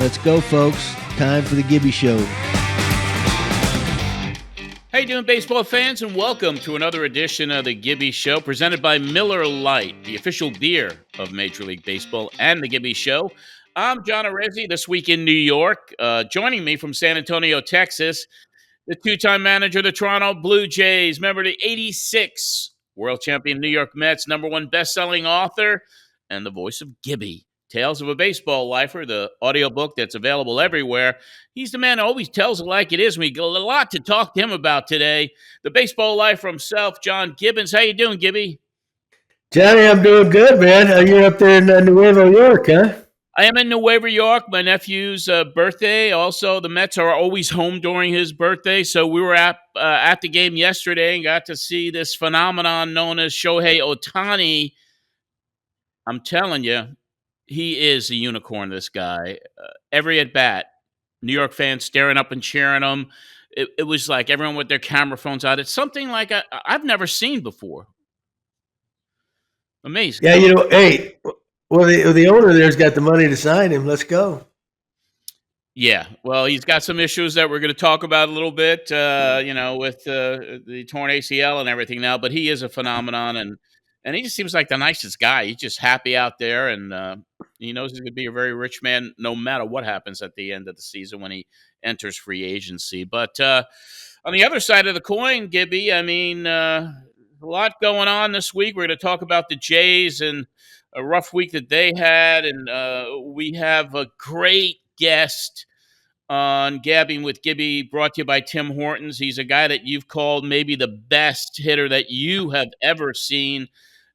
Let's go, folks. Time for the Gibby Show. How you doing, baseball fans, and welcome to another edition of the Gibby Show, presented by Miller Lite, the official beer of Major League Baseball and the Gibby Show. I'm John Arezzi, this week in New York. Joining me from San Antonio, Texas, the two-time manager of the Toronto Blue Jays, member of the '86 world champion New York Mets, number one best-selling author, and the voice of Gibby, Tales of a Baseball Lifer, the audiobook that's available everywhere. He's the man who always tells it like it is. We got a lot to talk to him about today. The baseball lifer himself, John Gibbons. How you doing, Gibby? Johnny, I'm doing good, man. You're up there in Nuevo York, huh? I am in Nueva York. My nephew's birthday. Also, the Mets are always home during his birthday, so we were at the game yesterday and got to see this phenomenon known as Shohei Ohtani. I'm telling you, he is a unicorn, this guy. Every at-bat, New York fans staring up and cheering him. It was like everyone with their camera phones out. It's something like I've never seen before. Amazing. Yeah, hey, well, the owner there's got the money to sign him. Let's go. Yeah, well, he's got some issues that we're going to talk about a little bit, with the torn ACL and everything now. But he is a phenomenon, and he just seems like the nicest guy. He's just happy out there, and he knows he's going to be a very rich man no matter what happens at the end of the season when he enters free agency. But on the other side of the coin, Gibby, I mean, a lot going on this week. We're going to talk about the Jays and a rough week that they had, and we have a great guest on Gabbin with Gibby, brought to you by Tim Hortons. He's a guy that you've called maybe the best hitter that you have ever seen,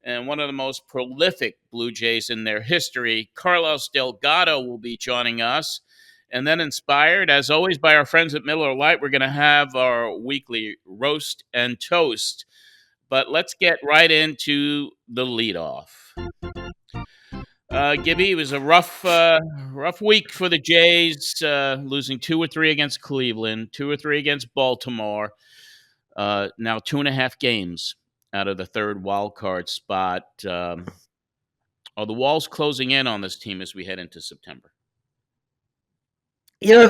and one of the most prolific Blue Jays in their history. Carlos Delgado will be joining us. And then, inspired, as always, by our friends at Miller Lite, we're going to have our weekly roast and toast. But let's get right into the leadoff. Gibby, it was a rough week for the Jays, losing 2 or 3 against Cleveland, 2 or 3 against Baltimore. Now 2.5 games out of the third wild card spot. Are the walls closing in on this team as we head into September?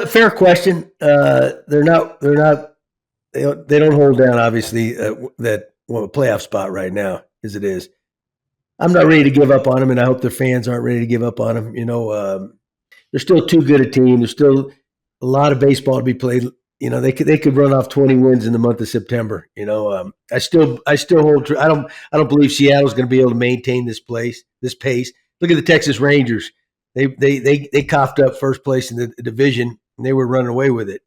Fair question. They're not. They don't hold down, obviously, that a playoff spot right now as it is. I'm not ready to give up on them, and I hope their fans aren't ready to give up on them. They're still too good a team. There's still a lot of baseball to be played. They could run off 20 wins in the month of September. I still hold true. I don't believe Seattle's going to be able to maintain this pace. Look at the Texas Rangers. They coughed up first place in the division, and they were running away with it.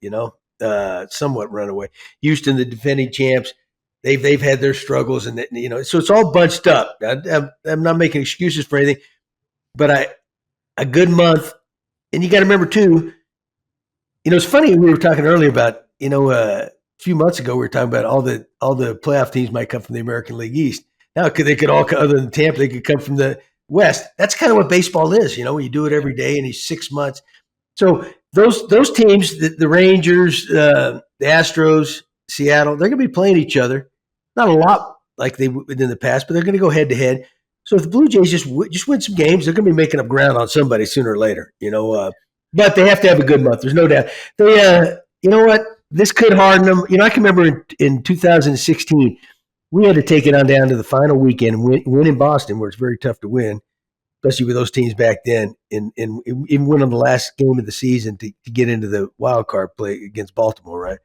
Somewhat run away. Houston, the defending champs. They've had their struggles, and so it's all bunched up. I'm not making excuses for anything, but a good month, and you got to remember too. It's funny, we were talking earlier about a few months ago we were talking about all the playoff teams might come from the American League East. Now they could all, other than Tampa, they could come from the West. That's kind of what baseball is. When you do it every day in these 6 months. So those teams, the Rangers, the Astros, Seattle, they're going to be playing each other. Not a lot like they did in the past, but they're going to go head to head. So if the Blue Jays just win some games, they're going to be making up ground on somebody sooner or later. But they have to have a good month. There's no doubt. They, you know what? This could harden them. I can remember in 2016, we had to take it on down to the final weekend and win in Boston, where it's very tough to win, especially with those teams back then, and even win on the last game of the season to get into the wild card play against Baltimore, right?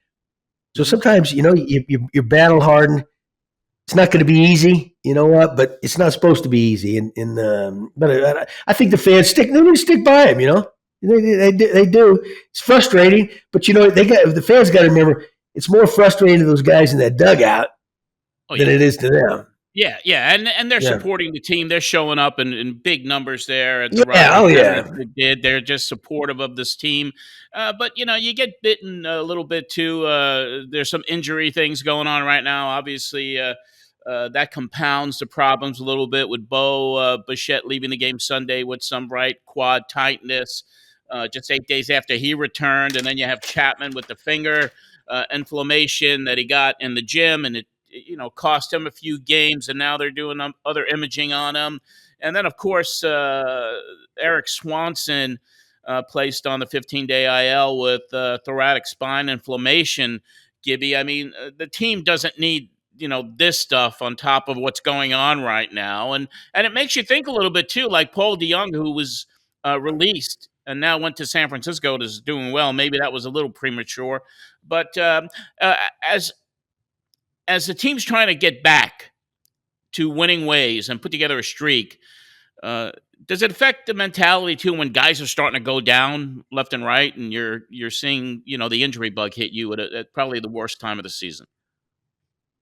So sometimes, you're battle hardened. It's not going to be easy, but it's not supposed to be easy. But I think the fans stick by him, They do. It's frustrating, but the fans got to remember it's more frustrating to those guys in that dugout than it is to them. Yeah, and they're supporting the team. They're showing up in big numbers there at the They're just supportive of this team. But you get bitten a little bit too. There's some injury things going on right now. Obviously, that compounds the problems a little bit with Bo Bichette leaving the game Sunday with some right quad tightness. Just 8 days after he returned, and then you have Chapman with the finger inflammation that he got in the gym, and it cost him a few games, and now they're doing other imaging on him. And then, of course, Eric Swanson placed on the 15-day IL with thoracic spine inflammation. Gibby, I mean, the team doesn't need this stuff on top of what's going on right now, and it makes you think a little bit too. Like Paul DeYoung, who was released and now went to San Francisco, is doing well. Maybe that was a little premature, but as the team's trying to get back to winning ways and put together a streak, does it affect the mentality too when guys are starting to go down left and right, and you're seeing the injury bug hit you at probably the worst time of the season?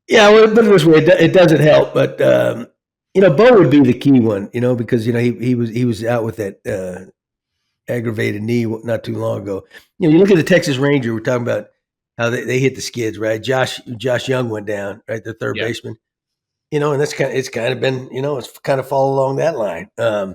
Yeah, well, but this way, it doesn't help. But Bo would be the key one, because he was out with that aggravated knee not too long ago. You look at the Texas Ranger. We're talking about how they hit the skids, right? Josh Young went down, right? The third baseman. And it's kind of been, it's kind of fall along that line. As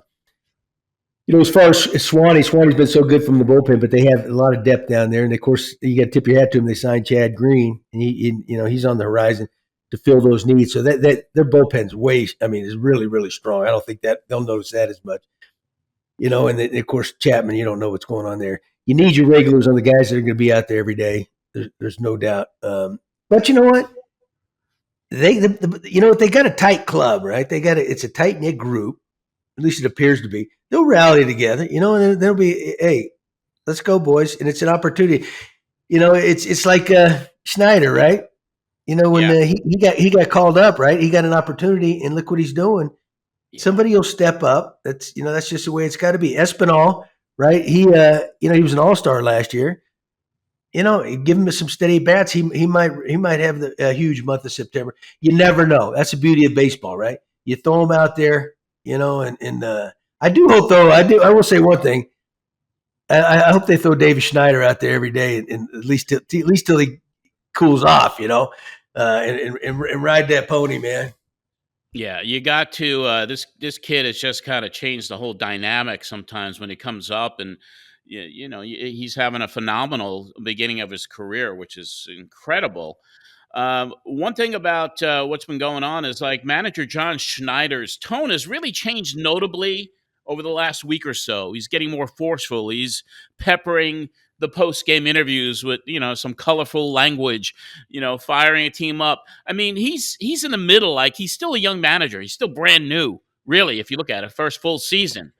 far as Swanee's been so good from the bullpen, but they have a lot of depth down there. And of course, you got to tip your hat to him. They signed Chad Green, and he's on the horizon to fill those needs. So that their bullpen's is really, really strong. I don't think that they'll notice that as much. And then, of course, Chapman, you don't know what's going on there. You need your regulars on the guys that are going to be out there every day. There's no doubt. But you know what? They got a tight club, right? It's a tight knit group. At least it appears to be. They'll rally together, and they'll be, hey, let's go, boys. And it's an opportunity. It's like Schneider, right? When he got called up, right? He got an opportunity, and look what he's doing. Yeah. Somebody will step up. That's just the way it's got to be. Espinal, right? He was an all-star last year. Give him some steady bats. He might have a huge month of September. You never know. That's the beauty of baseball, right? You throw him out there, and I do hope, though. I will say one thing. I hope they throw Davis Schneider out there every day, and at least till he cools off, and ride that pony, man. Yeah, you got to. This kid has just kind of changed the whole dynamic sometimes when he comes up, and he's having a phenomenal beginning of his career, which is incredible. One thing about what's been going on is like manager John Schneider's tone has really changed notably over the last week or so. He's getting more forceful. He's peppering the post-game interviews with, some colorful language, firing a team up. I mean, he's in the middle. Like, he's still a young manager. He's still brand new, really, if you look at it, first full season.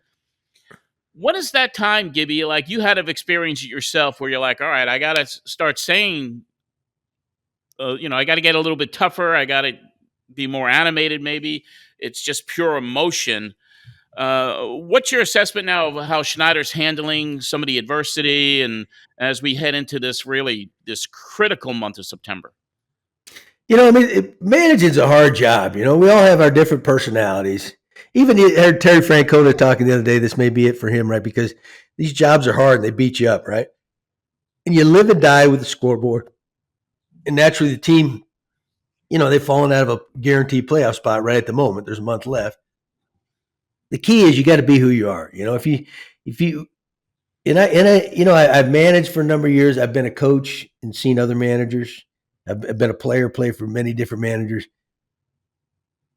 What is that time, Gibby? Like, you had to experience it yourself where you're like, all right, I got to start saying, I got to get a little bit tougher. I got to be more animated, maybe. It's just pure emotion. What's your assessment now of how Schneider's handling some of the adversity and as we head into this critical month of September? Managing's a hard job. We all have our different personalities. Even heard Terry Francona talking the other day. This may be it for him, right? Because these jobs are hard and they beat you up, right? And you live and die with the scoreboard. And naturally, the team, they've fallen out of a guaranteed playoff spot right at the moment. There's a month left. The key is you got to be who you are. I've managed for a number of years. I've been a coach and seen other managers. I've been a player, play for many different managers.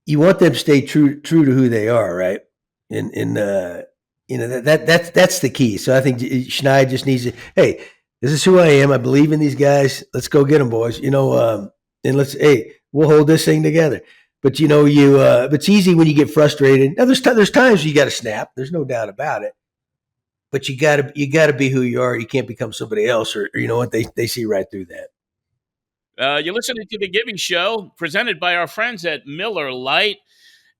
You want them to stay true to who they are, right? And that's the key. So I think Schneider just needs to, hey, this is who I am. I believe in these guys. Let's go get them, boys. And we'll hold this thing together. But it's easy when you get frustrated. Now there's times you got to snap. There's no doubt about it. But you got to be who you are. You can't become somebody else, or what they see right through that. You're listening to the Gibby Show, presented by our friends at Miller Lite.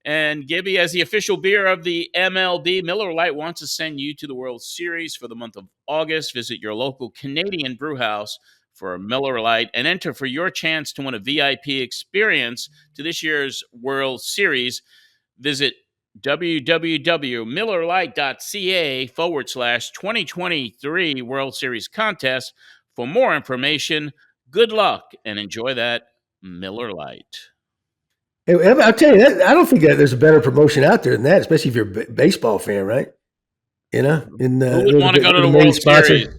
And Gibby, as the official beer of the MLB, Miller Lite wants to send you to the World Series for the month of August. Visit your local Canadian brew house for a Miller Lite and enter for your chance to win a VIP experience to this year's World Series. Visit www.millerlite.ca/2023 World Series contest for more information. Good luck and enjoy that Miller Lite. Hey, I'll tell you that I don't think that there's a better promotion out there than that, especially if you're a basebal fan, right? Who would want to go to the World Series?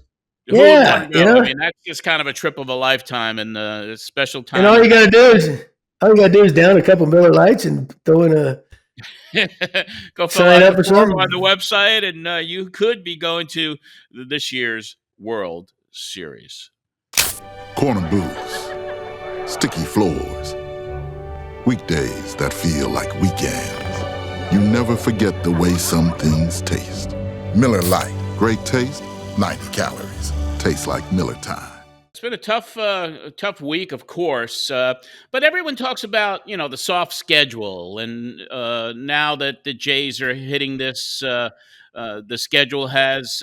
Yeah, I mean, that's just kind of a trip of a lifetime and a special time. And all you got to do is down a couple Miller Lights and throw in a Go fill Sign out up the or form on something. the website, and you could be going to this year's World Series. Corner blues, sticky floors, weekdays that feel like weekends. You never forget the way some things taste. Miller Lite, great taste, 90 calories. Tastes like Miller time. It's been a tough week, of course, but everyone talks about the soft schedule, and now that the Jays are hitting this, the schedule has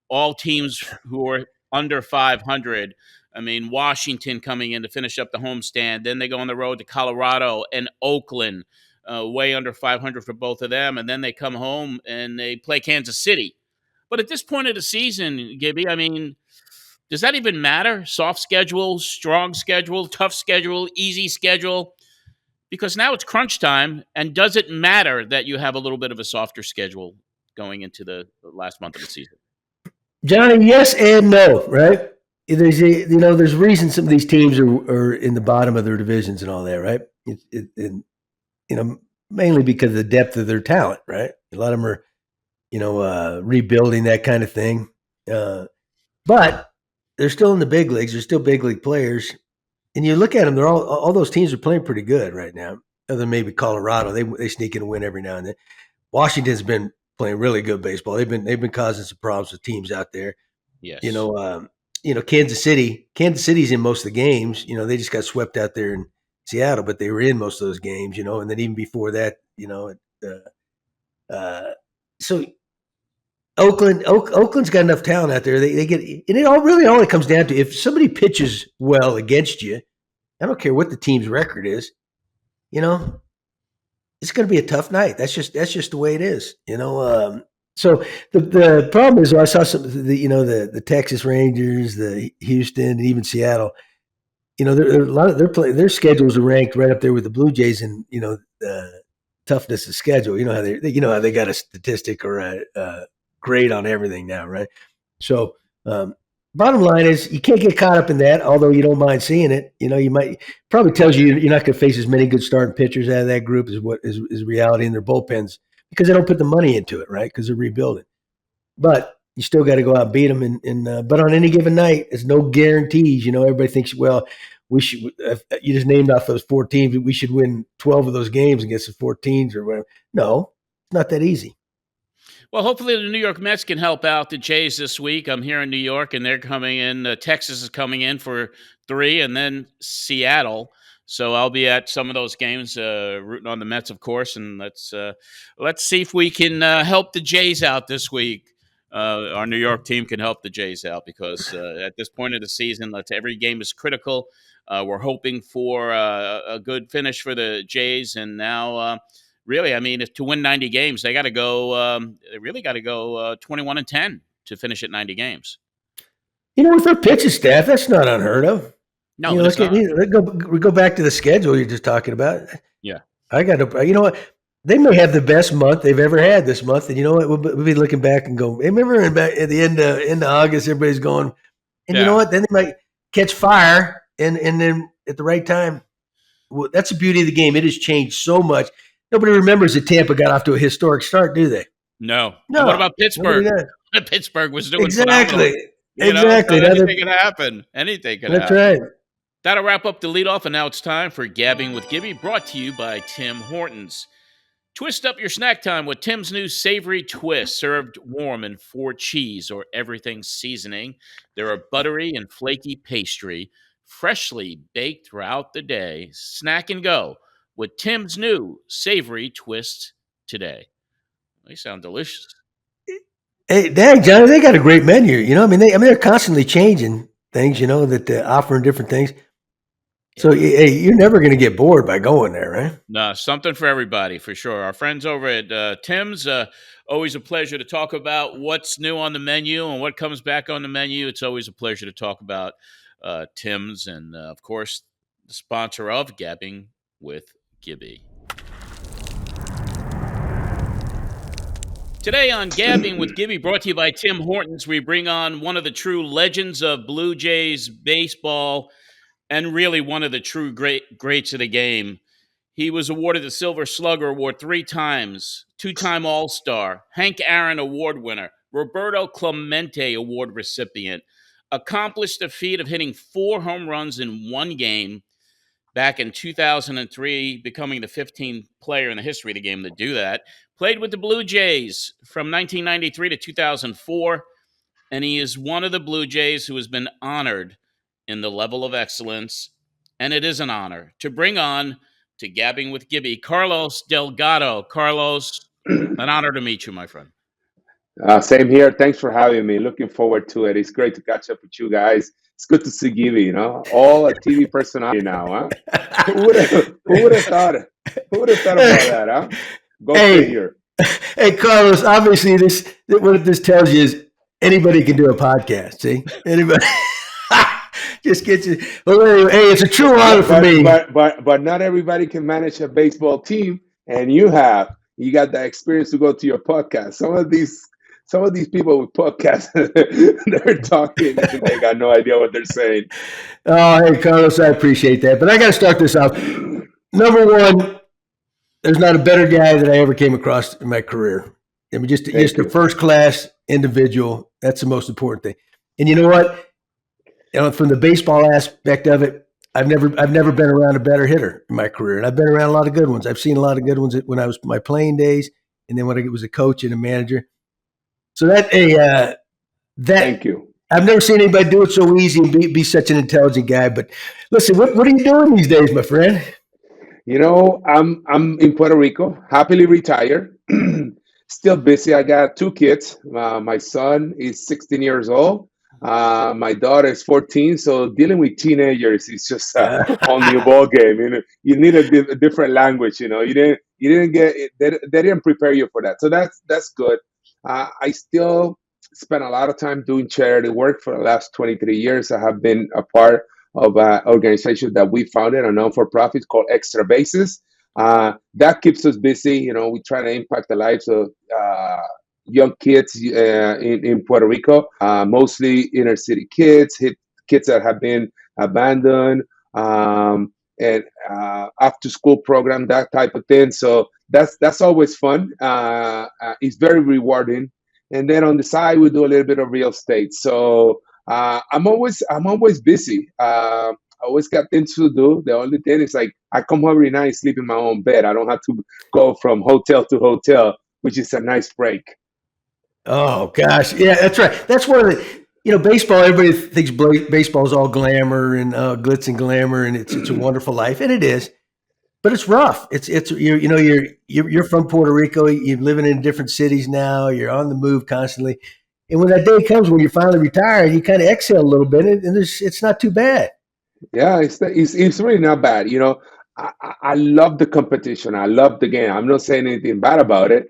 all teams who are under 500. I mean, Washington coming in to finish up the homestand, then they go on the road to Colorado and Oakland, way under 500 for both of them, and then they come home and they play Kansas City. But at this point of the season, Gibby, I mean, does that even matter? Soft schedule, strong schedule, tough schedule, easy schedule? Because now it's crunch time, and does it matter that you have a little bit of a softer schedule going into the last month of the season? Johnny, yes and no, right? There's reasons some of these teams are in the bottom of their divisions and all that, right? Mainly because of the depth of their talent, right? A lot of them are, rebuilding, that kind of thing. But they're still in the big leagues. They're still big league players. And you look at them, they're all those teams are playing pretty good right now. Other than maybe Colorado, they sneak in and win every now and then. Washington's been playing really good baseball. They've been causing some problems with teams out there. Yes. Kansas City's in most of the games. They just got swept out there in Seattle, but they were in most of those games. And then even before that, so Oakland's got enough talent out there. They get, and it all comes down to if somebody pitches well against you. I don't care what the team's record is. It's going to be a tough night. That's just the way it is. So the problem is, I saw some the Texas Rangers, the Houston, and even Seattle. A lot of their schedules are ranked right up there with the Blue Jays, and the toughness of schedule. How they got a statistic or a grade on everything now, right? So bottom line is you can't get caught up in that, although you don't mind seeing it. You might probably tells you you're not going to face as many good starting pitchers out of that group as what is reality in their bullpens because they don't put the money into it, right? Because they're rebuilding. But you still got to go out and beat them. But on any given night, there's no guarantees. Everybody thinks, well, we should. You just named off those 4 teams. We should win 12 of those games against the 14s or whatever. No, it's not that easy. Well, hopefully the New York Mets can help out the Jays this week. I'm here in New York, and they're coming in. Texas is coming in for 3, and then Seattle. So I'll be at some of those games, rooting on the Mets, of course. And let's see if we can help the Jays out this week. Our New York team can help the Jays out because at this point of the season, every game is critical. We're hoping for a good finish for the Jays, and now. Really, I mean, to win 90 games, they got to go. They really got to go 21-10 to finish at 90 games. With their pitching staff, that's not unheard of. No, we go back to the schedule you're just talking about. Yeah, I got to. You know what? They may have the best month they've ever had this month, and you know what? We'll be looking back and go. Remember, back at the end of August, everybody's going, and you know what? Then they might catch fire, and then at the right time. Well, that's the beauty of the game. It has changed so much. Nobody remembers that Tampa got off to a historic start, do they? No. What about Pittsburgh? Pittsburgh was doing exactly. Phenomenal. Exactly. So anything can happen. Anything can happen. That's right. That'll wrap up the leadoff, and now it's time for Gabbing with Gibby, brought to you by Tim Hortons. Twist up your snack time with Tim's new savory twist, served warm in 4 cheese or everything seasoning. They're a buttery and flaky pastry, freshly baked throughout the day. Snack and go with Tim's new savory twist today. They sound delicious. Hey, dang, Johnny, they got a great menu. They're constantly changing things. That they're offering different things. So, hey, you're never going to get bored by going there, right? No, something for everybody, for sure. Our friends over at Tim's, always a pleasure to talk about what's new on the menu and what comes back on the menu. It's always a pleasure to talk about Tim's and, of course, the sponsor of Gabbing with Gibby. Today on Gabbing with Gibby, brought to you by Tim Hortons, we bring on one of the true legends of Blue Jays baseball and really one of the true greats of the game. He was awarded the Silver Slugger Award 3 times, 2-time All-Star, Hank Aaron Award winner, Roberto Clemente Award recipient, accomplished the feat of hitting 4 home runs in one game back in 2003, becoming the 15th player in the history of the game to do that. Played with the Blue Jays from 1993 to 2004, and he is one of the Blue Jays who has been honored in the level of excellence, and it is an honor to bring on to Gabbing with Gibby, Carlos Delgado. Carlos, an honor to meet you, my friend. Same here. Thanks for having me. Looking forward to it. It's great to catch up with you guys. It's good to see Gibby, all a TV personality now, huh? Who would have thought? Who would have thought about that, huh? Go figure. Hey, Carlos. Obviously, what this tells you is anybody can do a podcast. See, anybody. Just get you. Well, anyway, hey, it's a true honor for me. But not everybody can manage a baseball team, and you got that experience to go to your podcast. Some of these people with podcasts, they're talking and they got no idea what they're saying. Oh, hey, Carlos, I appreciate that. But I got to start this off. Number one, there's not a better guy that I ever came across in my career. I mean, just a first-class individual. That's the most important thing. And you know what? From the baseball aspect of it, I've never been around a better hitter in my career, and I've been around a lot of good ones. I've seen a lot of good ones when I was my playing days, and then when I was a coach and a manager. So thank you. I've never seen anybody do it so easy and be such an intelligent guy. But listen, what are you doing these days, my friend? I'm in Puerto Rico, happily retired, still busy. I got 2 kids. My son is 16 years old. My daughter is 14, so dealing with teenagers is just a whole new ball game. You need a different language. You didn't get it. They didn't prepare you for that, so that's good. I still spend a lot of time doing charity work for the last 23 years. I have been a part of an organization that we founded, a non-for-profit called Extra Bases. That keeps us busy. We try to impact the lives of young kids in Puerto Rico, mostly inner city kids that have been abandoned, and after school program, that type of thing. So that's always fun. It's very rewarding. And then on the side, we do a little bit of real estate. So I'm always busy. I always got things to do. The only thing is I come home every night, sleep in my own bed. I don't have to go from hotel to hotel, which is a nice break. Oh gosh, yeah, that's right. That's one of the baseball. Everybody thinks baseball is all glamour and glitz and glamour, and it's a wonderful life, and it is. But it's rough. It's you're from Puerto Rico. You're living in different cities now. You're on the move constantly, and when that day comes when you're finally retired, you kind of exhale a little bit, and it's not too bad. Yeah, it's really not bad. I love the competition. I love the game. I'm not saying anything bad about it.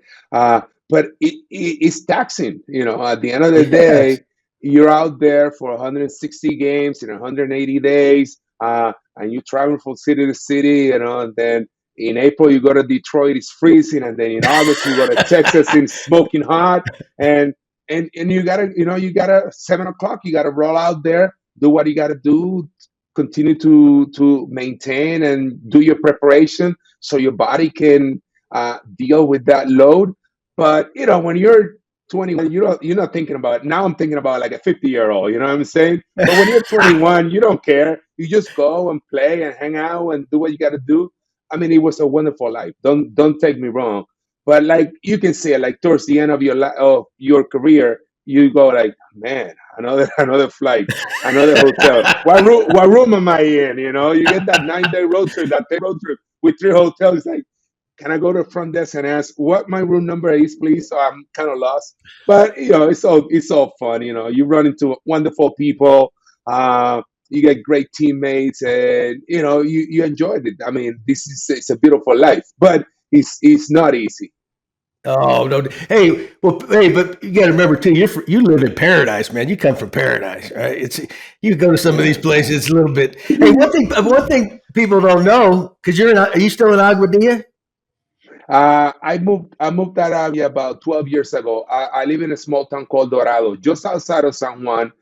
But it's taxing. At the end of the day, you're out there for 160 games in 180 days, and you travel from city to city, and then in April you go to Detroit, it's freezing, and then in August you go to Texas, it's smoking hot, and you gotta 7 o'clock, you gotta roll out there, do what you gotta do, continue to maintain and do your preparation so your body can deal with that load. But when you're 21, you're not thinking about it. Now I'm thinking about like a 50-year-old. You know what I'm saying? But when you're 21, you don't care. You just go and play and hang out and do what you got to do. I mean, it was a wonderful life. Don't take me wrong. But like you can say, like towards the end of your career, you go like, man, another flight, another hotel. What room am I in? You get that 9-day road trip, with 3 hotels. Like, can I go to the front desk and ask what my room number is, please? So I'm kind of lost, but it's all fun. You run into wonderful people, you get great teammates, and you enjoyed it. I mean, it's a beautiful life, but it's not easy. Oh no! Hey, but you got to remember too. You live in paradise, man. You come from paradise, right? You go to some of these places. It's a little bit. Hey, one thing people don't know, because are you still in Aguadilla? I moved that area about 12 years ago. I live in a small town called Dorado, just outside of San Juan.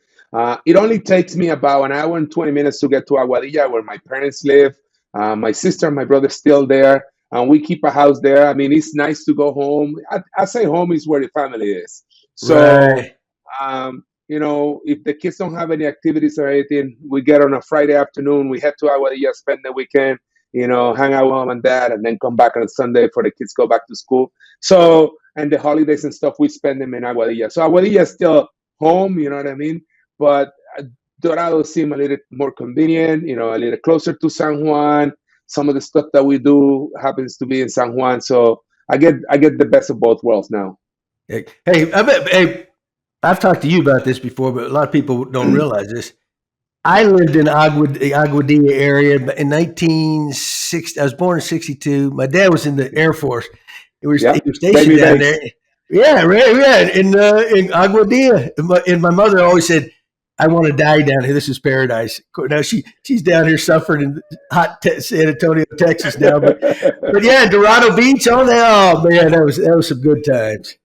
It only takes me about an hour and 20 minutes to get to Aguadilla, where my parents live. My sister and my brother's still there, and we keep a house there. I mean, it's nice to go home. I say home is where the family is. So, Right. if the kids don't have any activities or anything, we get on a Friday afternoon. We head to Aguadilla, spend the weekend, hang out with mom and dad, and then come back on a Sunday for the kids go back to school. So, and the holidays and stuff, we spend them in Aguadilla. So Aguadilla is still home, you know what I mean? But Dorado seem a little more convenient, a little closer to San Juan. Some of the stuff that we do happens to be in San Juan. So I get the best of both worlds now. Hey, I've talked to you about this before, but a lot of people don't realize this. I lived in the Aguadilla area in 1960. I was born in 62. My dad was in the Air Force. He was stationed down there. Yeah, right. Yeah, in Aguadilla. And my mother always said, "I want to die down here. This is paradise." Now she's down here suffering in hot San Antonio, Texas now. But yeah, Dorado Beach. Oh man, that was some good times.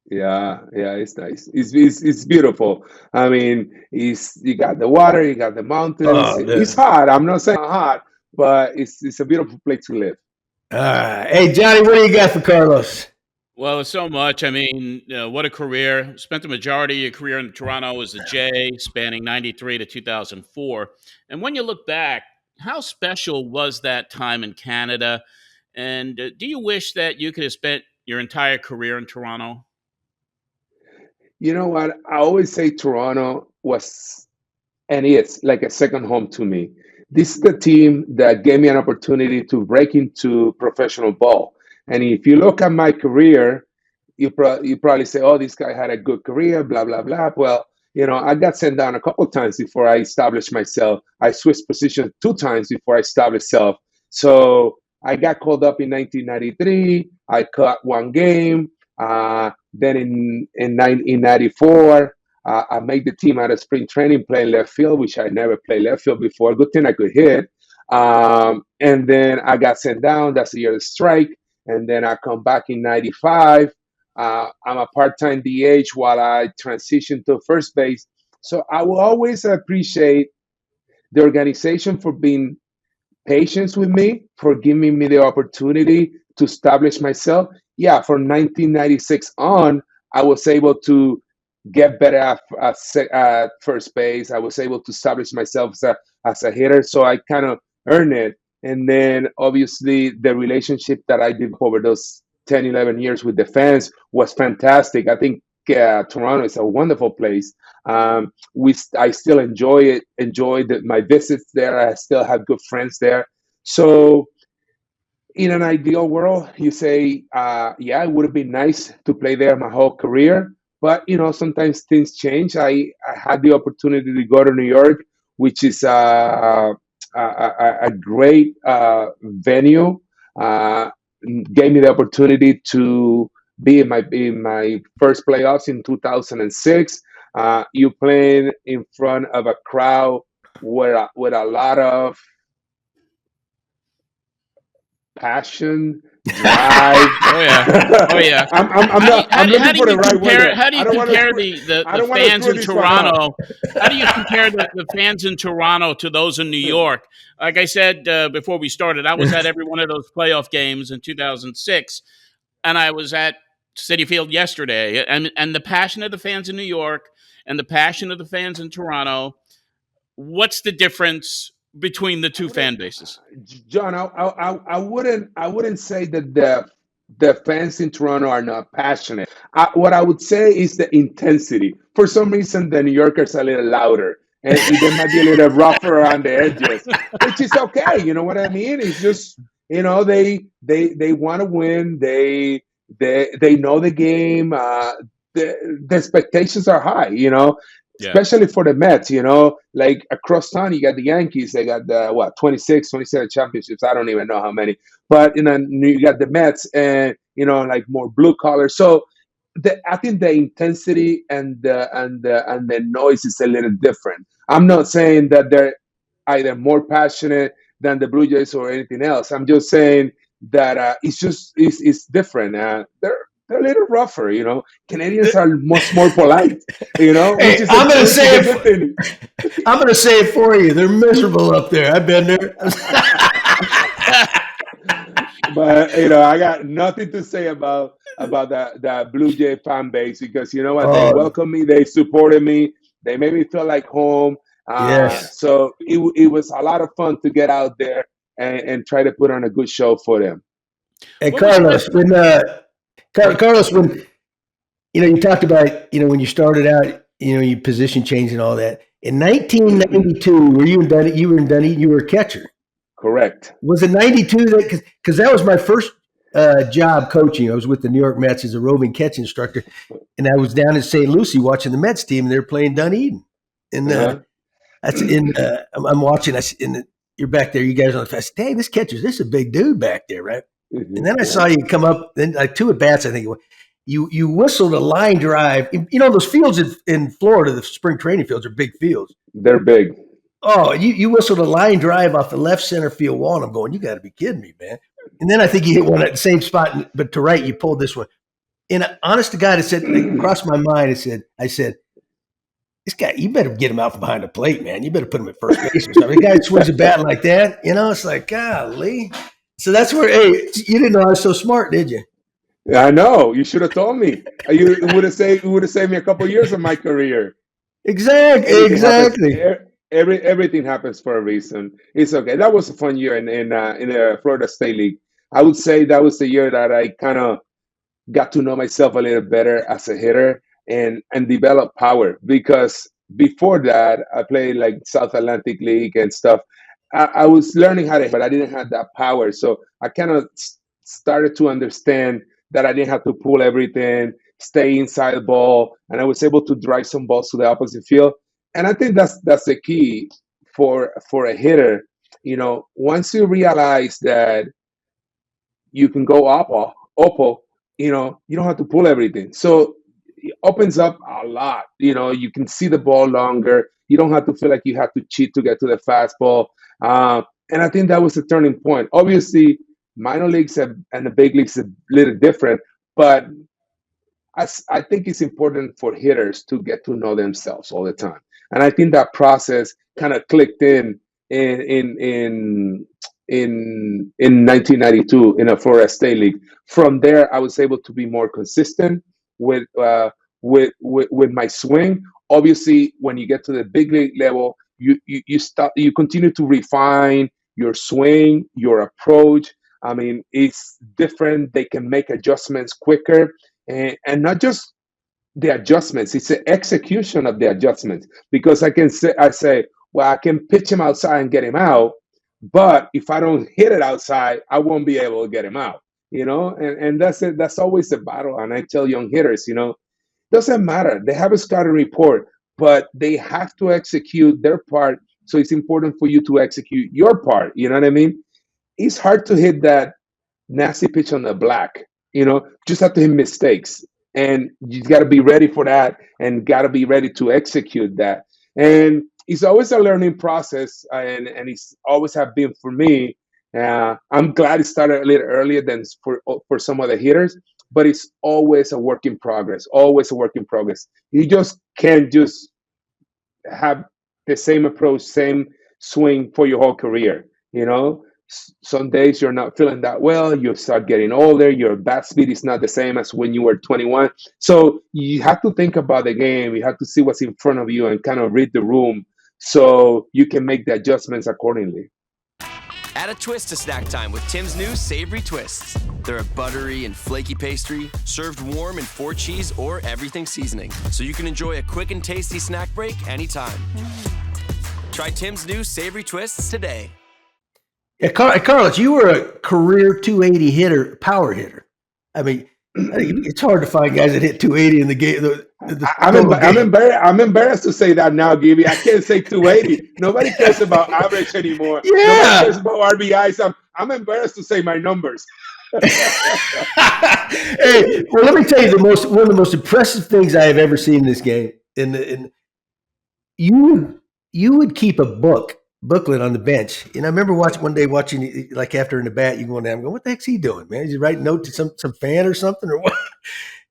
Yeah, it's nice. It's beautiful. I mean, you got the water, you got the mountains. It's hot. I'm not saying hot, but it's a beautiful place to live. All right. Hey, Johnny, what do you got for Carlos? Well, so much. I mean, what a career. Spent the majority of your career in Toronto as a J, spanning 93 to 2004. And when you look back, how special was that time in Canada? And do you wish that you could have spent your entire career in Toronto? You know what? I always say Toronto was, and it's like a second home to me. This is the team that gave me an opportunity to break into professional ball. And if you look at my career, you probably say, "Oh, this guy had a good career, blah, blah, blah." Well, I got sent down a couple of times before I established myself. I switched positions 2 times before I established myself. So I got called up in 1993. I cut 1 game. Then in 94, I made the team out of spring training playing left field, which I never played left field before. Good thing I could hit. And then I got sent down. That's the year of the strike. And then I come back in 95. I'm a part-time DH while I transition to first base. So I will always appreciate the organization for being patient with me, for giving me the opportunity to establish myself. Yeah, from 1996 on, I was able to get better at first base. I was able to establish myself as a hitter, so I kind of earned it. And then, obviously, the relationship that I developed over those 10, 11 years with the fans was fantastic. I think Toronto is a wonderful place. I still enjoy it, my visits there. I still have good friends there. So, in an ideal world, you say, yeah, it would have been nice to play there my whole career. But, sometimes things change. I had the opportunity to go to New York, which is a great venue. Gave me the opportunity to be in my first playoffs in 2006. You playing in front of a crowd with a lot of passion, drive. Oh yeah. I'm looking for the right word. How do you compare the fans in Toronto? How do you compare the fans in Toronto to those in New York? Like I said before we started, I was at every one of those playoff games in 2006, and I was at Citi Field yesterday. And the passion of the fans in New York and the passion of the fans in Toronto. What's the difference between the two fan bases? John, I wouldn't say that the fans in Toronto are not passionate. What I would say is the intensity. For some reason, the New Yorkers are a little louder, and they might be a little rougher around the edges, which is okay. You know what I mean? It's just they want to win. They know the game. The expectations are high. Especially for the Mets, like across town, you got the Yankees. They got 26, 27 championships. I don't even know how many. But you got the Mets, and like more blue collar. So I think the intensity and the noise is a little different. I'm not saying that they're either more passionate than the Blue Jays or anything else. I'm just saying that it's different. They're a little rougher, Canadians are much more polite, Hey, I'm going to say it for you. They're miserable up there. I've been there. But I got nothing to say about the Blue Jay fan base, because you know what? They Oh, welcomed me, they supported me, they made me feel like home. yes. So it was a lot of fun to get out there and try to put on a good show for them. And What was your best? Carlos, when you talked about when you started out, you position change and all that. In 1992, were you in Dunedin? You were in Dunedin. You were a catcher. Correct. Was it 92 that because that was my first job coaching. I was with the New York Mets as a roving catch instructor, and I was down in St. Lucie watching the Mets team, and they were playing Dunedin. And I'm watching. And you're back there. You guys on the fast. Dang, this is a big dude back there, right? And then I saw you come up. Then like 2 at bats, I think it was. You whistled a line drive. Those fields in Florida, the spring training fields are big fields. They're big. Oh, you whistled a line drive off the left center field wall, and I'm going, you got to be kidding me, man. And then I think you hit one at the same spot, but to right, you pulled this one. And honest to God, it crossed my mind. I said, this guy, you better get him out from behind the plate, man. You better put him at first base or something. The guy swings a bat like that, it's like, golly. So that's where, hey, you didn't know I was so smart, did you? I know. You should have told me. You would have saved me a couple of years of my career. Exactly. Everything happens for a reason. It's okay. That was a fun year in the Florida State League. I would say that was the year that I kind of got to know myself a little better as a hitter and develop power. Because before that, I played like South Atlantic League and stuff. I was learning how to hit, but I didn't have that power. So I kind of started to understand that I didn't have to pull everything, stay inside the ball, and I was able to drive some balls to the opposite field. And I think that's the key for a hitter. Once you realize that you can go oppo, you don't have to pull everything. So it opens up a lot. You can see the ball longer. You don't have to feel like you have to cheat to get to the fastball. And I think that was the turning point. Obviously, minor leagues and the big leagues are a little different, but I think it's important for hitters to get to know themselves all the time. And I think that process kind of clicked in 1992 in a Florida State League. From there, I was able to be more consistent with my swing. Obviously, when you get to the big league level, you continue to refine your swing, your approach. I mean, it's different. They can make adjustments quicker, and not just the adjustments, it's the execution of the adjustments. Because I say, well, I can pitch him outside and get him out, but if I don't hit it outside, I won't be able to get him out. And that's it. That's always the battle. And I tell young hitters, doesn't matter. They have a scouting report, but they have to execute their part. So it's important for you to execute your part. You know what I mean? It's hard to hit that nasty pitch on the black. Just have to hit mistakes. And you got to be ready for that and got to be ready to execute that. And it's always a learning process, and it's always have been for me. I'm glad it started a little earlier than for some other hitters, but it's always a work in progress, always a work in progress. You just can't just have the same approach, same swing for your whole career. Some days you're not feeling that well, you start getting older, your bat speed is not the same as when you were 21. So you have to think about the game, you have to see what's in front of you and kind of read the room so you can make the adjustments accordingly. Add a twist to snack time with Tim's new Savory Twists. They're a buttery and flaky pastry, served warm in 4 cheese or everything seasoning, so you can enjoy a quick and tasty snack break anytime. Try Tim's new Savory Twists today. Yeah, Carlos, you were a career 280 hitter, power hitter. I mean, it's hard to find guys that hit 280 in the game. I'm embarrassed to say that now, Gibby. I can't say 280. Nobody cares about average anymore. Yeah. Nobody cares about RBIs. I'm embarrassed to say my numbers. Hey, well, let me tell you one of the most impressive things I have ever seen in this game. You would keep a booklet on the bench. And I remember watching like after in the bat, you going down and going, what the heck's he doing, man? Is he writing a note to some fan or something or what?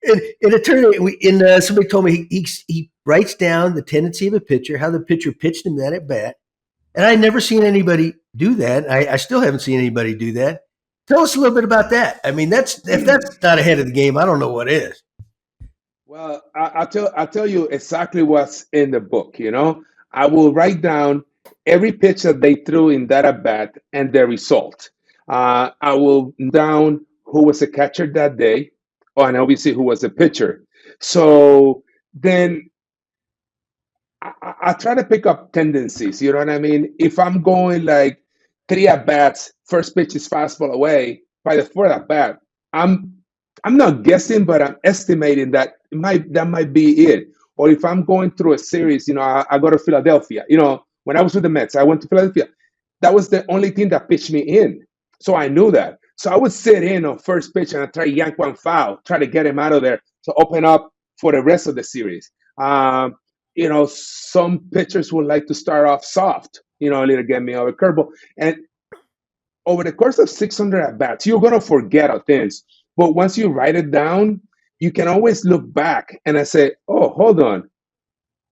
And it turned out, somebody told me he writes down the tendency of a pitcher, how the pitcher pitched him that at bat. And I'd never seen anybody do that. I still haven't seen anybody do that. Tell us a little bit about that. I mean, if that's not ahead of the game, I don't know what is. Well, I'll tell you exactly what's in the book. I will write down every pitch that they threw in that at bat and the result. I will down who was the catcher that day, and obviously who was the pitcher. So then I try to pick up tendencies. You know what I mean? If I'm going like 3 at bats, first pitch is fastball away. By the 4th at bat, I'm not guessing, but I'm estimating that that might be it. Or if I'm going through a series, I go to Philadelphia. When I was with the Mets, I went to Philadelphia. That was the only team that pitched me in. So I knew that. So I would sit in on first pitch and I try to yank one foul, try to get him out of there to open up for the rest of the series. Some pitchers would like to start off soft, a little get me over curveball. And over the course of 600 at-bats, you're going to forget things. But once you write it down, you can always look back and I say, oh, hold on.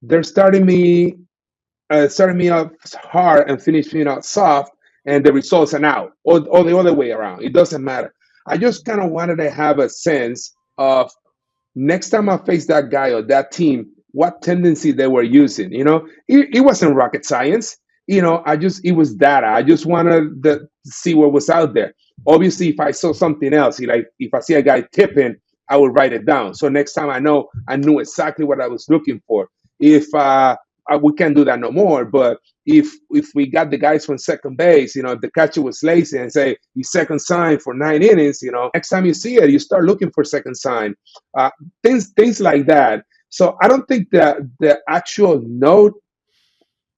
They're starting me off hard and finishing me out soft, and the results are out, or the other way around. It doesn't matter. I just kind of wanted to have a sense of next time I face that guy or that team, what tendency they were using. It wasn't rocket science. It was data. I just wanted to see what was out there. Obviously, if I saw something else, like if I see a guy tipping, I would write it down. So next time I knew exactly what I was looking for. If we can't do that no more, but if we got the guys from second base, if the catcher was lazy and say he's second sign for 9 innings, next time you see it, you start looking for second sign, things like that. So I don't think that the actual note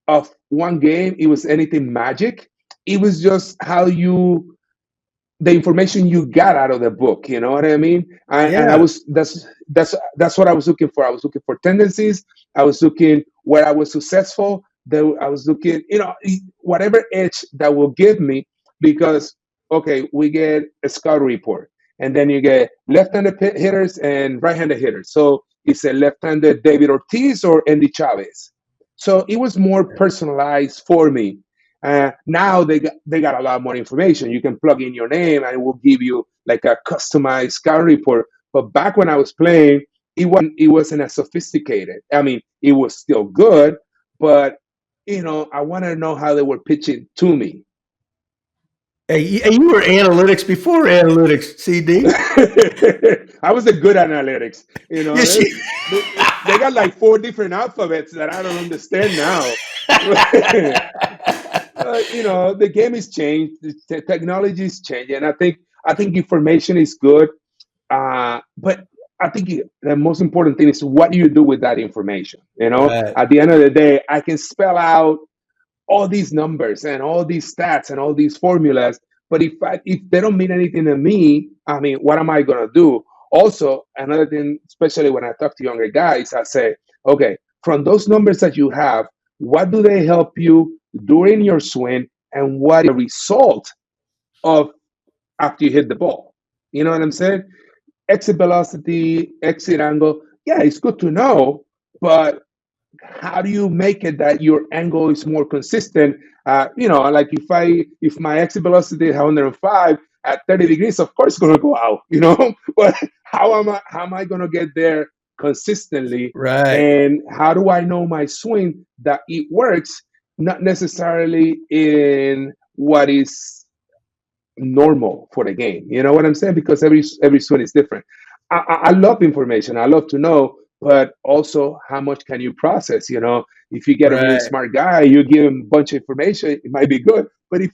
of one game, it was anything magic. It was just the information you got out of the book. You know what I mean? And that's what I was looking for. I was looking for tendencies. I was looking where I was successful. I was looking, whatever edge that will give me, because, okay, we get a scout report, and then you get left-handed hitters and right-handed hitters. So it's a left-handed David Ortiz or Andy Chavez. So it was more personalized for me. Now they got a lot more information. You can plug in your name and it will give you like a customized scout report. But back when I was playing, it wasn't as sophisticated. I mean, it was still good, but I wanted to know how they were pitching to me. Hey, you were analytics before analytics, CD. I was a good analytics. They got like 4 different alphabets that I don't understand now. The game has changed. The technology is changing, and I think information is good. But I think the most important thing is what do you do with that information. Right. At the end of the day, I can spell out all these numbers and all these stats and all these formulas, but if they don't mean anything to me, I mean, what am I going to do? Also, another thing, especially when I talk to younger guys, I say, okay, from those numbers that you have, what do they help you during your swing, and what is the result of after you hit the ball? You know what I'm saying? Exit velocity, exit angle, yeah, it's good to know, but how do you make it that your angle is more consistent? Like if my exit velocity is 105 at 30 degrees, of course it's going to go out, but how am I going to get there consistently? Right. And how do I know my swing that it works, not necessarily in what is normal for the game? You know what I'm saying? Because every swing is different. I love information. I love to know, but also how much can you process? If you get a really smart guy, you give him a bunch of information, it might be good. But if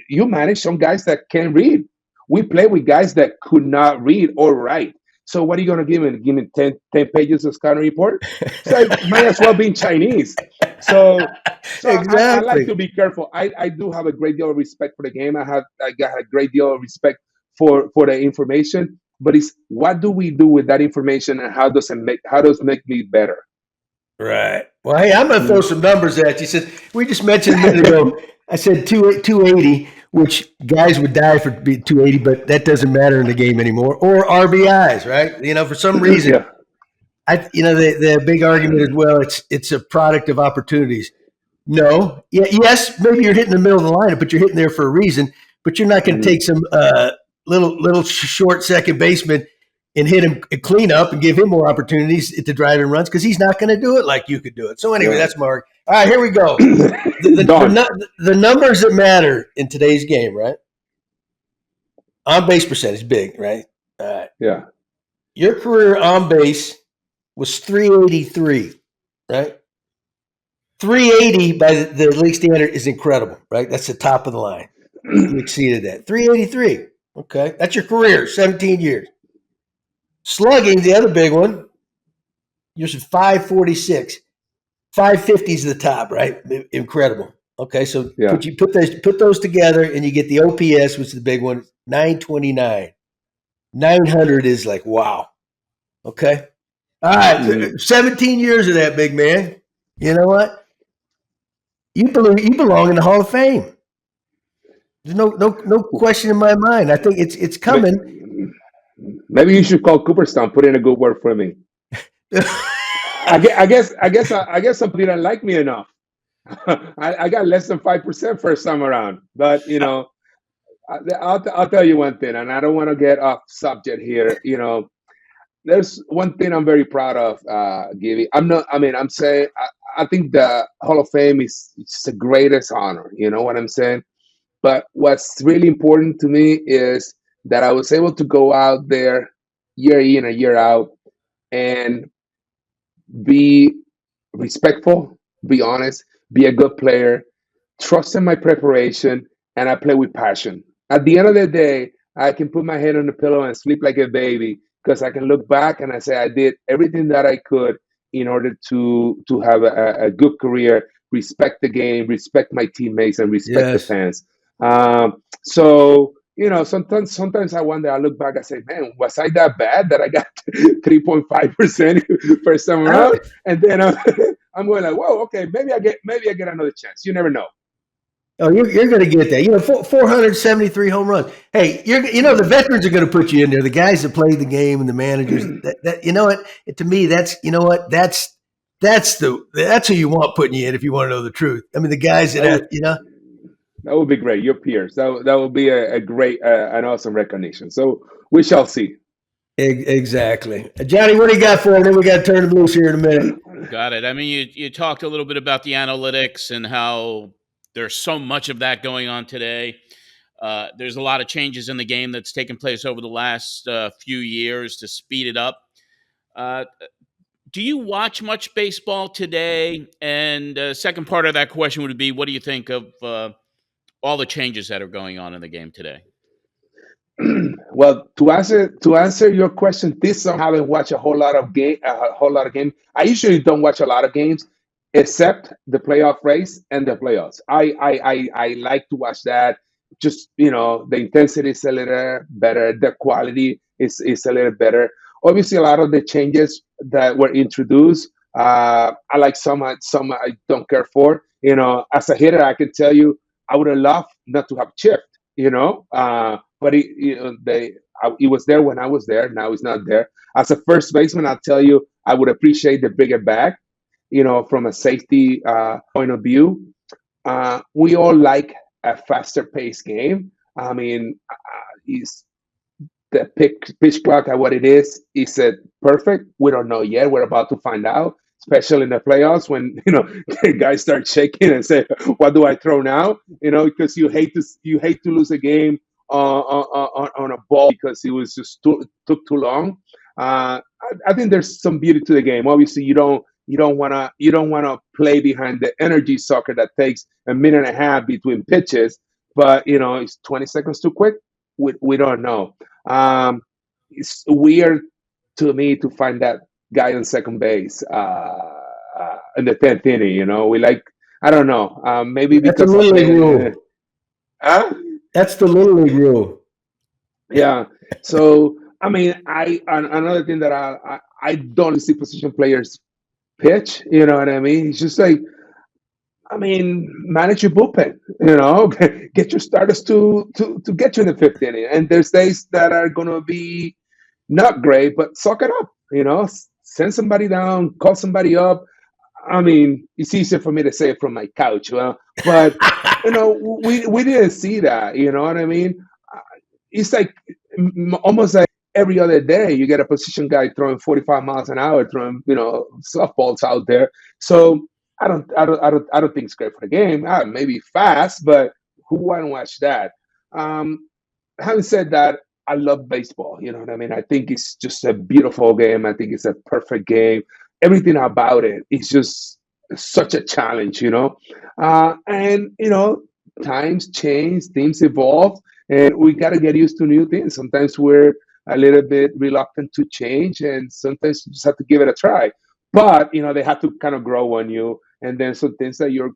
you manage some guys that can't read. We play with guys that could not read or write. So what are you going to give him? Give him 10 pages of scouting report? So it might as well be in Chinese. So exactly. I like to be careful. I do have a great deal of respect for the game. I got a great deal of respect for the information. But it's what do we do with that information, and how does it make me better? Right. Well, hey, I'm going to throw some numbers at you. Said we just mentioned a minute ago. I said 280, which guys would die for being 280, but that doesn't matter in the game anymore. Or RBIs, right? For some reason, the big argument as well. It's a product of opportunities. No, yes, maybe you're hitting the middle of the lineup, but you're hitting there for a reason. but you're not going to take some little short second baseman and hit him and clean up and give him more opportunities to drive in runs because he's not going to do it like you could do it. So anyway, that's Mark. All right, here we go. The numbers that matter in today's game, right? On base percentage, big, right? Yeah. Your career on base was 383, right? 380 by the league standard is incredible, right? That's the top of the line. You exceeded that. 383. Okay. That's your career, 17 years. Slugging, the other big one, yours is 546. 550 is the top, right? Incredible. Okay, so put those together and you get the OPS, which is the big one, 929. 900 is like, wow. Okay. All right, 17 years of that, big man. You know what? You belong in the Hall of Fame. There's no question in my mind. I think it's coming. Maybe you should call Cooperstown, put in a good word for me. I guess some people didn't like me enough. I got less than 5% first time around, but I'll tell you one thing, and I don't want to get off subject here. There's one thing I'm very proud of, Gibby. I think the Hall of Fame is the greatest honor. You know what I'm saying? But what's really important to me is that I was able to go out there year in and year out and be respectful, be honest, be a good player, trust in my preparation, and I play with passion. At the end of the day, I can put my head on the pillow and sleep like a baby because I can look back and I say I did everything that I could in order to have a good career, respect the game, respect my teammates, and respect the fans. So sometimes I wonder, I look back, I say, man, was I that bad that I got 3.5% first time around? And then I'm going like, whoa, okay, maybe I get another chance. You never know. Oh, you're going to get that. 473 home runs. Hey, the veterans are going to put you in there. The guys that play the game and the managers. That you know what? To me, that's who you want putting you in if you want to know the truth. I mean, the guys that That would be great. Your peers. That would be a great, an awesome recognition. So we shall see. Exactly. Johnny, what do you got for him? Then we got to turn the loose here in a minute. Got it. I mean, you talked a little bit about the analytics and how there's so much of that going on today. There's a lot of changes in the game that's taken place over the last few years to speed it up. Do you watch much baseball today? And second part of that question would be, what do you think of all the changes that are going on in the game today? Well, to answer your question, this summer I haven't watched a whole lot of game. I usually don't watch a lot of games, except the playoff race and the playoffs. I like to watch that. Just the intensity is a little better, the quality is a little better. Obviously, a lot of the changes that were introduced, I like some I don't care for. As a hitter, I can tell you I would have loved not to have chipped. But it was there when I was there. Now it's not there. As a first baseman, I'll tell you, I would appreciate the bigger bag, from a safety point of view. We all like a faster paced game. I mean, is the pitch clock at what it is it perfect? We don't know yet. We're about to find out, especially in the playoffs when guys start shaking and say, "What do I throw now?" Because you hate to lose a game on a ball because it was just took too long. I think there's some beauty to the game. Obviously, you don't want to play behind the energy soccer that takes a minute and a half between pitches. But it's 20 seconds too quick. We don't know. It's weird to me to find that guy on second base in the 10th inning. We like, I don't know, maybe that's because the Little League rule. That's the Little League rule. Yeah. So I mean, another thing that I don't see position players pitch. You know what I mean? It's just like, manage your bullpen. Get your starters to get you in the 5th inning. And there's days that are going to be not great, but suck it up. Send somebody down, call somebody up. I mean, it's easier for me to say it from my couch, but we didn't see that. You know what I mean? It's like almost like every other day you get a position guy throwing 45 miles an hour, throwing softballs out there. So I don't think it's great for the game. Maybe fast, but who wouldn't watch that? Um, Having said that, I love baseball. You know what I mean? I think it's just a beautiful game. I think it's a perfect game. Everything about it is just such a challenge, and times change, things evolve, and we got to get used to new things. Sometimes we're a little bit reluctant to change, and sometimes you just have to give it a try. But they have to kind of grow on you, and then some things that you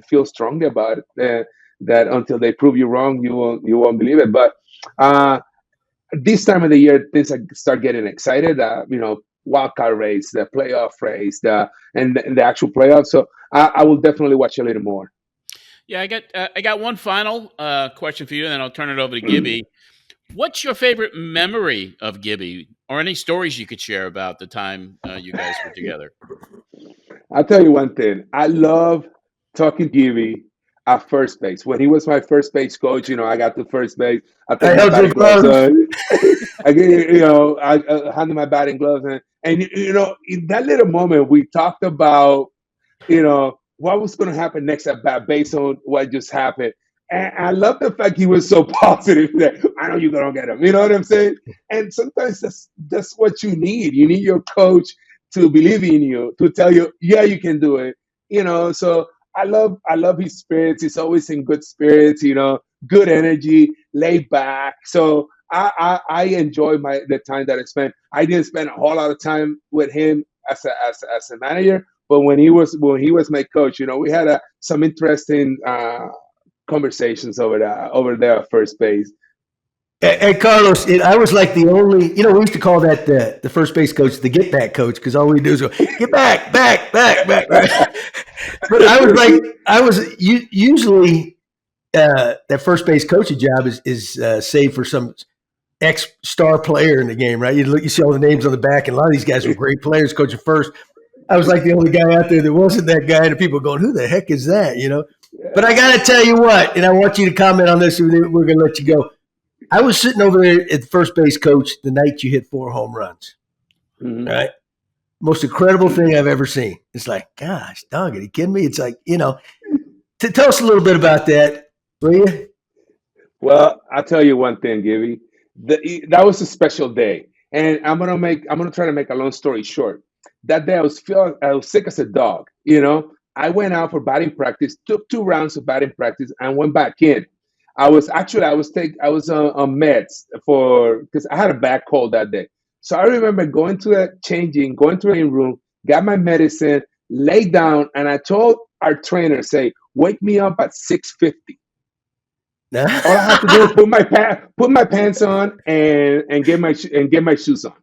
feel strongly about it. That until they prove you wrong, you won't believe it. But uh, this time of the year, things start getting excited. Wild card race, the playoff race, and the actual playoffs. So I will definitely watch a little more. Yeah, I got one final question for you, and then I'll turn it over to Gibby. What's your favorite memory of Gibby, or any stories you could share about the time you guys were together? I'll tell you one thing. I love talking Gibby at first base. When he was my first base coach, I got to first base. I I took my held your batting gloves gloves. on. I get, I handed my batting gloves and in that little moment, we talked about what was going to happen next at bat based on what just happened. And I love the fact he was so positive that I know you're going to get him. You know what I'm saying? And sometimes that's what you need. You need your coach to believe in you, to tell you, yeah, you can do it. So I love his spirits. He's always in good spirits. Good energy, laid back. So I enjoy the time that I spent. I didn't spend a whole lot of time with him as a manager, but when he was my coach, we had some interesting conversations over there at first base. And Carlos, I was like the only, we used to call that the first base coach the get back coach because all we do is go get back, back, back, back, back. But usually that first base coaching job is saved for some ex star player in the game, right? You see all the names on the back, and a lot of these guys were great players coaching first. I was like the only guy out there that wasn't that guy, and people going, "Who the heck is that?" But I got to tell you what, and I want you to comment on this. We're going to let you go. I was sitting over there at the first base coach the night you hit 4 home runs. Mhm. Right? Most incredible thing I've ever seen. It's like, gosh, dog, are you kidding me? It's like, tell us a little bit about that, will you? Well, I'll tell you one thing, Gibby. That was a special day, and I'm gonna try to make a long story short. That day I was sick as a dog. I went out for batting practice, took 2 rounds of batting practice, and went back in. I was on meds because I had a bad cold that day. So I remember going to going to the room, got my medicine, laid down, and I told our trainer, say, wake me up at 6:50. All I have to do is put my pants on and get my shoes on.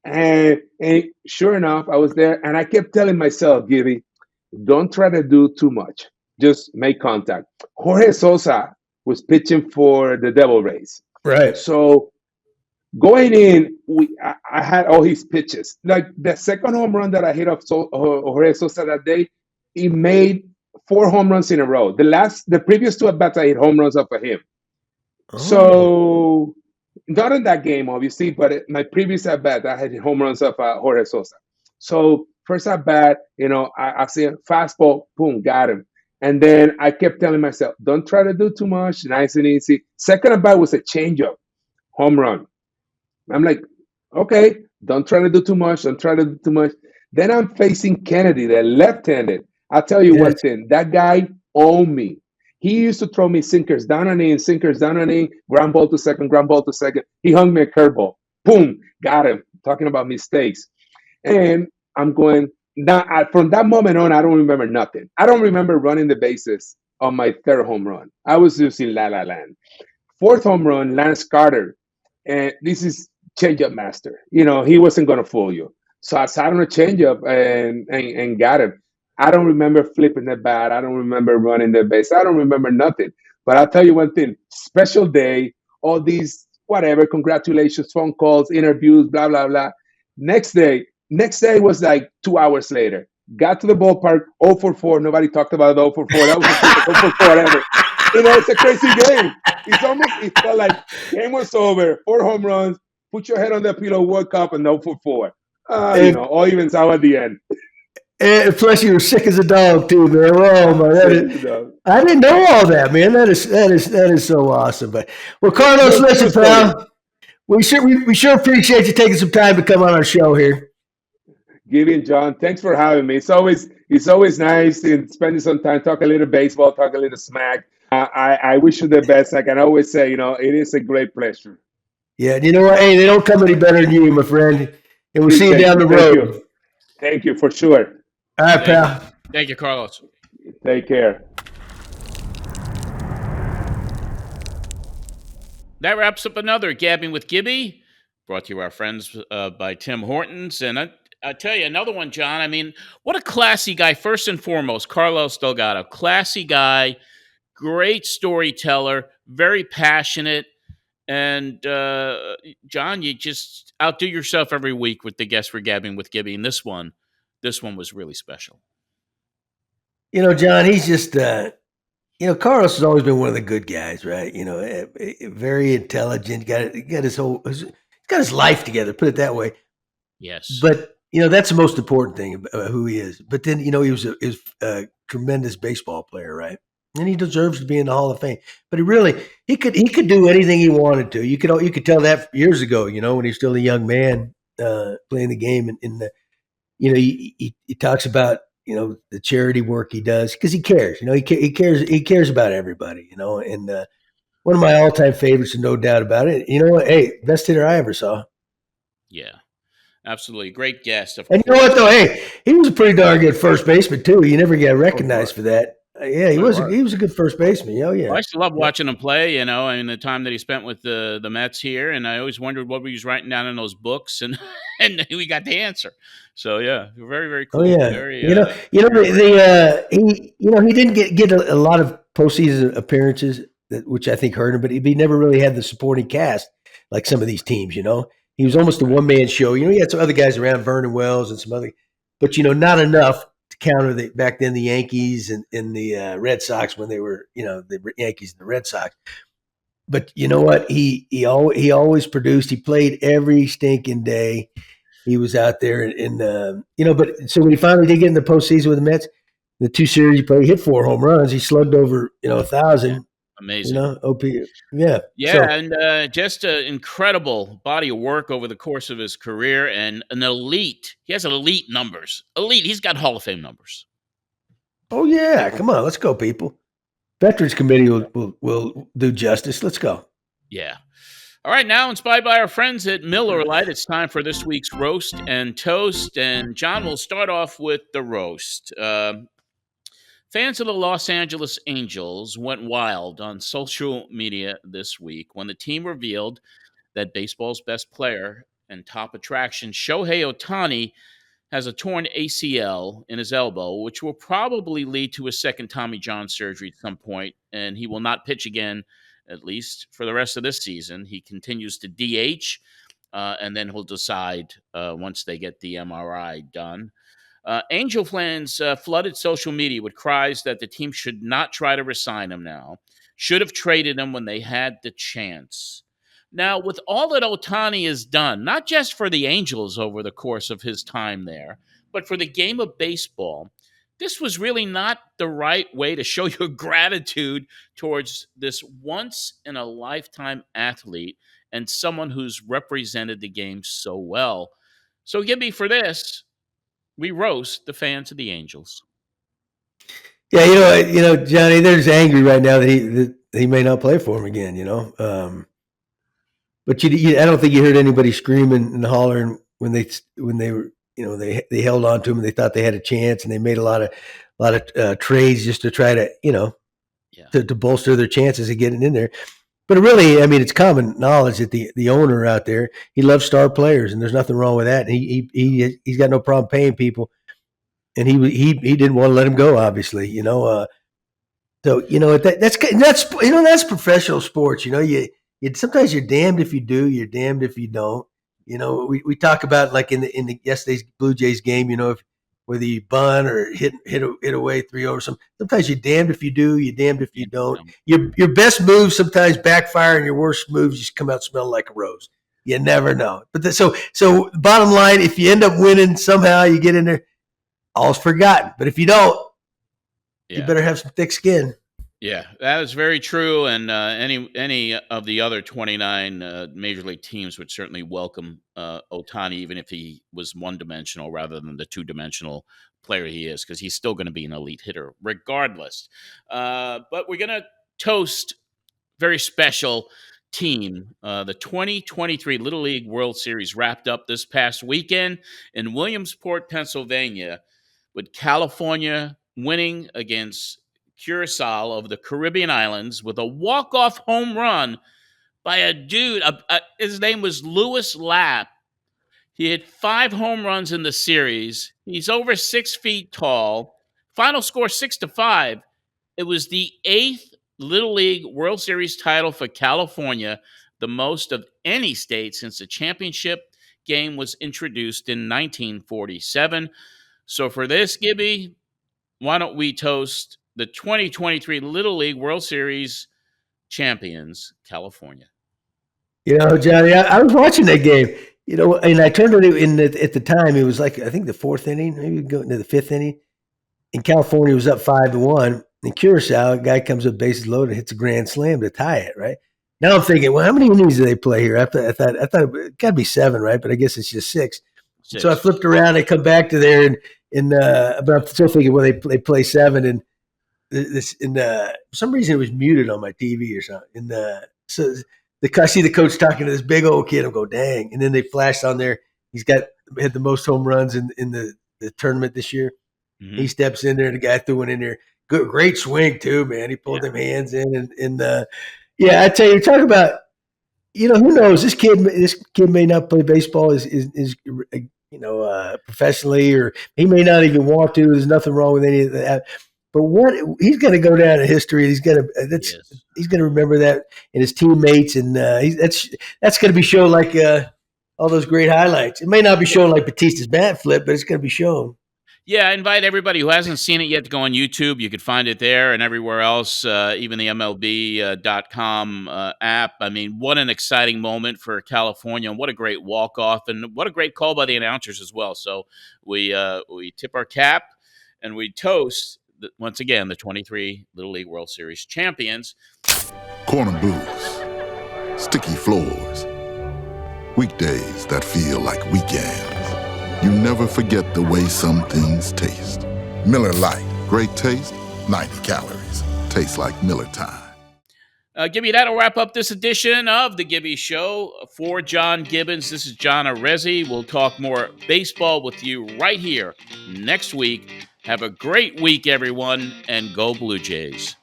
And sure enough, I was there, and I kept telling myself, Gibby, don't try to do too much. Just make contact. Jorge Sosa was pitching for the Devil Rays. Right. So going in, I had all his pitches. Like the second home run that I hit off Jorge Sosa that day, he made 4 home runs in a row. The previous 2 at bats, I hit home runs off of him. Oh. So not in that game, obviously, but my previous at bat, I had hit home runs off Jorge Sosa. So first at bat, I see a fastball, boom, got him. And then I kept telling myself, don't try to do too much, nice and easy. Second at bat was a changeup, home run. I'm like, okay, don't try to do too much. Don't try to do too much. Then I'm facing Kennedy, the left-handed. I'll tell you one Yes. thing. That guy owned me. He used to throw me sinkers down and in, ground ball to second, ground ball to second. He hung me a curveball. Boom, got him. Talking about mistakes. And I'm going, now, from that moment on, I don't remember nothing. I don't remember running the bases on my 3rd home run. I was using La La Land. 4th home run, Lance Carter. And this is changeup master. He wasn't going to fool you. So I sat on a changeup and got him. I don't remember flipping the bat. I don't remember running the base. I don't remember nothing. But I'll tell you one thing. Special day, all these, whatever, congratulations, phone calls, interviews, blah, blah, blah. Next day was like 2 hours later. got to the ballpark, 0 for 4. Nobody talked about the 0 for 4. That was the first 0 for 4 ever. It's a crazy game. It felt like game was over, 4 home runs, put your head on the pillow, woke up, and 0 for 4. All evens out at the end. And plus, you were sick as a dog too, man. Oh man, I didn't know all that, man. That is so awesome. But Carlos, listen, pal, we sure appreciate you taking some time to come on our show here. Gibby and John, thanks for having me. It's always nice and spending some time, talk a little baseball, talk a little smack. I wish you the best. I can always say, it is a great pleasure. Yeah, and you know what? Hey, they don't come any better than you, my friend. And we'll see you down the road. Thank you, for sure. All right, pal. Thank you, Carlos. Take care. That wraps up another Gabbing with Gibby, brought to you our friends by Tim Hortons. And I tell you, another one, John. I mean, what a classy guy. First and foremost, Carlos Delgado. Classy guy, great storyteller, very passionate. And, John, you just outdo yourself every week with the guests for Gabbing with Gibby. And this one was really special. John, he's just, Carlos has always been one of the good guys, right? Very intelligent. Got his life together, put it that way. Yes. But, that's the most important thing about who he is. But then, he was a tremendous baseball player, right? And he deserves to be in the Hall of Fame. But he could do anything he wanted to. You could tell that years ago, when he was still a young man playing the game. He talks about the charity work he does because he cares. He cares about everybody. And one of my all-time favorites, no doubt about it. Hey, best hitter I ever saw. Yeah. Absolutely. Great guest. And you know what, though? Hey, he was a pretty darn good first baseman, too. You never get recognized for that. Yeah, he was a good first baseman. Oh, yeah. Well, I used to love watching him play, and the time that he spent with the Mets here. And I always wondered what he was writing down in those books, and we got the answer. So, yeah, very, very cool. Oh, yeah. Very, he didn't get a lot of postseason appearances, which I think hurt him, but he never really had the supporting cast like some of these teams, He was almost a one-man show. He had some other guys around, Vernon Wells and some other, but, not enough to counter back then the Yankees and the Red Sox when they were, the Yankees and the Red Sox. But you know what? He always produced. He played every stinking day. He was out there but so when he finally did get in the postseason with the Mets, the 2 series he played, he hit 4 home runs. He slugged over, 1,000. Amazing. OP. Yeah. Yeah, so, and just an incredible body of work over the course of his career, and an elite. He has elite numbers. Elite. He's got Hall of Fame numbers. Oh, yeah. Come on. Let's go, people. Veterans Committee will do justice. Let's go. Yeah. All right, now, inspired by our friends at Miller Lite, it's time for this week's Roast and Toast. And, John, will start off with the roast. Fans of the Los Angeles Angels went wild on social media this week when the team revealed that baseball's best player and top attraction, Shohei Ohtani, has a torn ACL in his elbow, which will probably lead to a second Tommy John surgery at some point, and he will not pitch again, at least for the rest of this season. He continues to DH, and then he'll decide once they get the MRI done. Angel fans flooded social media with cries that the team should not try to re-sign him now, should have traded him when they had the chance. Now, with all that Ohtani has done, not just for the Angels over the course of his time there, but for the game of baseball, this was really not the right way to show your gratitude towards this once-in-a-lifetime athlete and someone who's represented the game so well. So, Gibby, for this, we roast the fans of the Angels. Yeah, Johnny, they're just angry right now that he may not play for him again. But I don't think you heard anybody screaming and hollering when they were, they held on to him and they thought they had a chance, and they made a lot of trades just to try to, to bolster their chances of getting in there. But really, I mean, it's common knowledge that the owner out there, he loves star players, and there's nothing wrong with that. And he's got no problem paying people, and he didn't want to let him go, obviously. So that's professional sports. Sometimes you're damned if you do, you're damned if you don't. We talk about like in the yesterday's Blue Jays game. whether you bunt or hit away 3 over some. Sometimes you're damned if you do, you're damned if you don't. Your best moves sometimes backfire, and your worst moves just come out smelling like a rose. You never know. But so bottom line, if you end up winning somehow, you get in there, all's forgotten. But if you don't, you better have some thick skin. Yeah, that is very true. And any of the other 29 major league teams would certainly welcome Ohtani, even if he was one-dimensional rather than the two-dimensional player he is, because he's still going to be an elite hitter regardless. But we're going to toast very special team. The 2023 Little League World Series wrapped up this past weekend in Williamsport, Pennsylvania, with California winning against Curacao of the Caribbean Islands with a walk-off home run by a dude. His name was Louis Lapp. He hit 5 home runs in the series. He's over 6 feet tall. Final score 6-5. It was the 8th Little League World Series title for California, the most of any state since the championship game was introduced in 1947. So for this, Gibby, why don't we toast the 2023 Little League World Series champions, California? Johnny, I was watching that game, and I turned it in at the time. It was like, I think the 4th inning, maybe going to the 5th inning. And California was up 5-1. And Curacao, a guy comes up bases loaded, hits a grand slam to tie it, right? Now I'm thinking, well, how many innings do they play here? I thought it got to be 7, right? But I guess it's just 6. So I flipped around. I come back to there, but I'm still thinking, well, they play 7, and for some reason it was muted on my TV or something. So I see the coach talking to this big old kid. I go, dang! And then they flashed on there. Had the most home runs in the tournament this year. Mm-hmm. He steps in there. The guy threw one in there. Great swing too, man. He pulled them hands in, and I tell you, talk about, who knows? This kid may not play baseball is professionally, or he may not even want to. There's nothing wrong with any of that. But he's going to go down in history. He's going to remember that, and his teammates, and that's going to be shown like all those great highlights. It may not be shown like Batista's bat flip, but it's going to be shown. Yeah, I invite everybody who hasn't seen it yet to go on YouTube. You can find it there and everywhere else, even the MLB.com app. I mean, what an exciting moment for California, and what a great walk-off, and what a great call by the announcers as well. So we tip our cap, and we toast, once again, the 23 Little League World Series champions. Corner booths, sticky floors, weekdays that feel like weekends. You never forget the way some things taste. Miller Lite, great taste, 90 calories. Tastes like Miller time. Gibby, that'll wrap up this edition of The Gibby Show. For John Gibbons, this is John Arezzi. We'll talk more baseball with you right here next week. Have a great week, everyone, and go Blue Jays.